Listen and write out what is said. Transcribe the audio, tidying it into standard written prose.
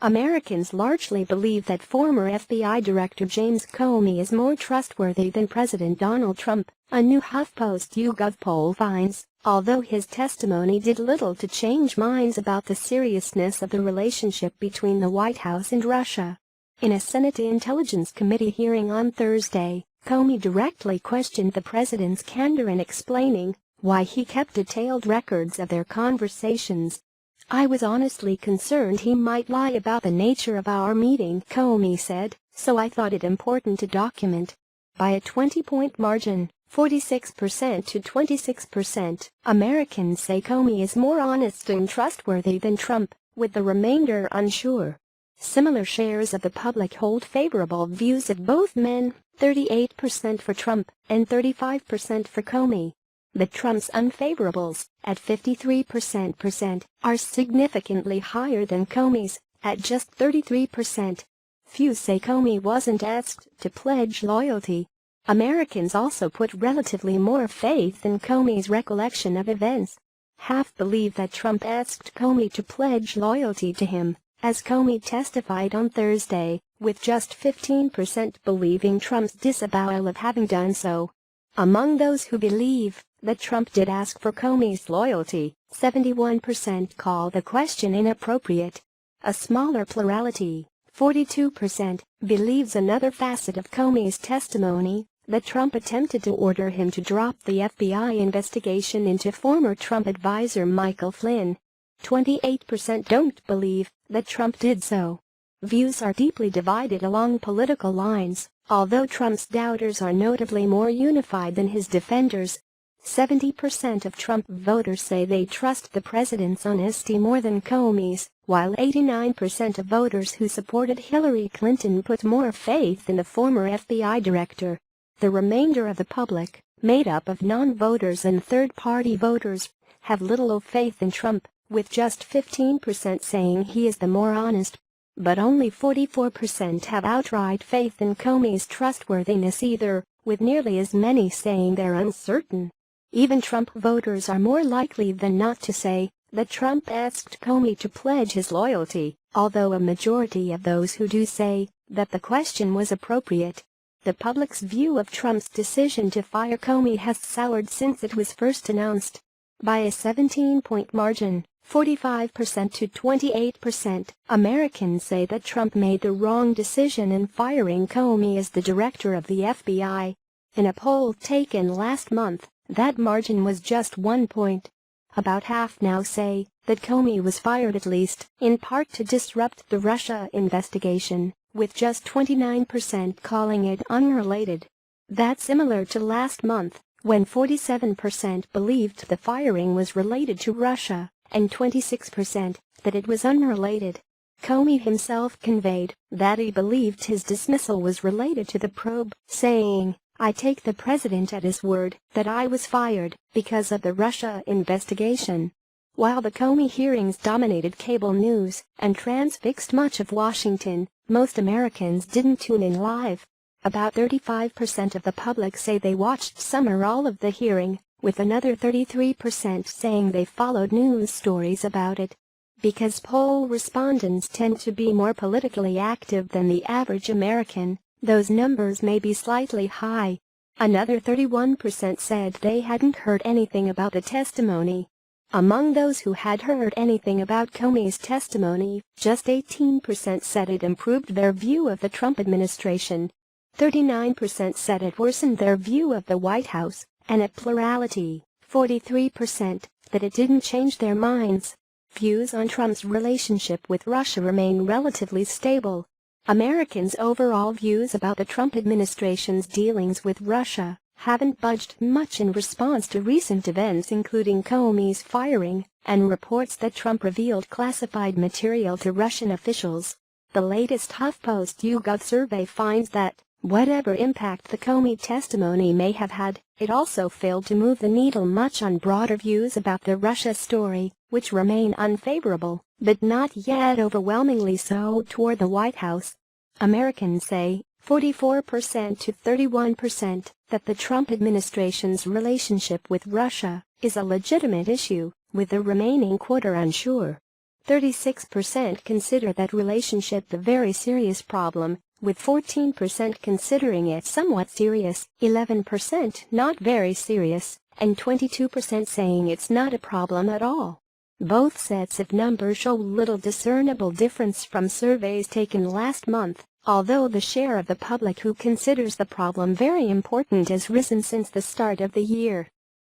Americans largely believe that former FBI Director James Comey is more trustworthy than President Donald Trump, a new HuffPost YouGov poll finds, although his testimony did little to change minds about the seriousness of the relationship between the White House and Russia. In a Senate Intelligence Committee hearing on Thursday, Comey directly questioned the president's candor in explaining why he kept detailed records of their conversations. "I was honestly concerned he might lie about the nature of our meeting," Comey said, "so I thought it important to document." By a 20-point margin, 46% to 26%, Americans say Comey is more honest and trustworthy than Trump, with the remainder unsure. Similar shares of the public hold favorable views of both men, 38% for Trump and 35% for Comey. But Trump's unfavorables, at 53%, are significantly higher than Comey's, at just 33%. Few say Comey wasn't asked to pledge loyalty. Americans also put relatively more faith in Comey's recollection of events. Half believe that Trump asked Comey to pledge loyalty to him, as Comey testified on Thursday, with just 15% believing Trump's disavowal of having done so. Among those who believe that Trump did ask for Comey's loyalty, 71% call the question inappropriate. A smaller plurality, 42%, believes another facet of Comey's testimony, that Trump attempted to order him to drop the FBI investigation into former Trump advisor Michael Flynn. 28% don't believe that Trump did so. Views are deeply divided along political lines, although Trump's doubters are notably more unified than his defenders. 70% of Trump voters say they trust the president's honesty more than Comey's, while 89% of voters who supported Hillary Clinton put more faith in the former FBI director. The remainder of the public, made up of non-voters and third-party voters, have little faith in Trump, with just 15% saying he is the more honest. But only 44% have outright faith in Comey's trustworthiness either, with nearly as many saying they're uncertain. Even Trump voters are more likely than not to say that Trump asked Comey to pledge his loyalty, although a majority of those who do say that the question was appropriate. The public's view of Trump's decision to fire Comey has soured since it was first announced. By a 17-point margin, 45% to 28%, Americans say that Trump made the wrong decision in firing Comey as the director of the FBI. In a poll taken last month, that margin was just 1 point. About half now say that Comey was fired at least in part to disrupt the Russia investigation, with just 29% calling it unrelated. That's similar to last month, when 47% believed the firing was related to Russia, and 26% that it was unrelated. Comey himself conveyed that he believed his dismissal was related to the probe, saying, "I take the president at his word that I was fired because of the Russia investigation." While the Comey hearings dominated cable news and transfixed much of Washington, most Americans didn't tune in live. About 35% of the public say they watched some or all of the hearing, with another 33% saying they followed news stories about it. Because poll respondents tend to be more politically active than the average American, those numbers may be slightly high. Another 31% said they hadn't heard anything about the testimony. Among those who had heard anything about Comey's testimony, just 18% said it improved their view of the Trump administration. 39% said it worsened their view of the White House, and a plurality, 43%, that it didn't change their minds. Views on Trump's relationship with Russia remain relatively stable. Americans' overall views about the Trump administration's dealings with Russia haven't budged much in response to recent events including Comey's firing and reports that Trump revealed classified material to Russian officials. The latest HuffPost YouGov survey finds that, whatever impact the Comey testimony may have had, it also failed to move the needle much on broader views about the Russia story, which remain unfavorable, but not yet overwhelmingly so toward the White House. Americans say, 44% to 31%, that the Trump administration's relationship with Russia is a legitimate issue, with the remaining quarter unsure. 36% consider that relationship a very serious problem, with 14% considering it somewhat serious, 11% not very serious, and 22% saying it's not a problem at all. Both sets of numbers show little discernible difference from surveys taken last month, although the share of the public who considers the problem very important has risen since the start of the year.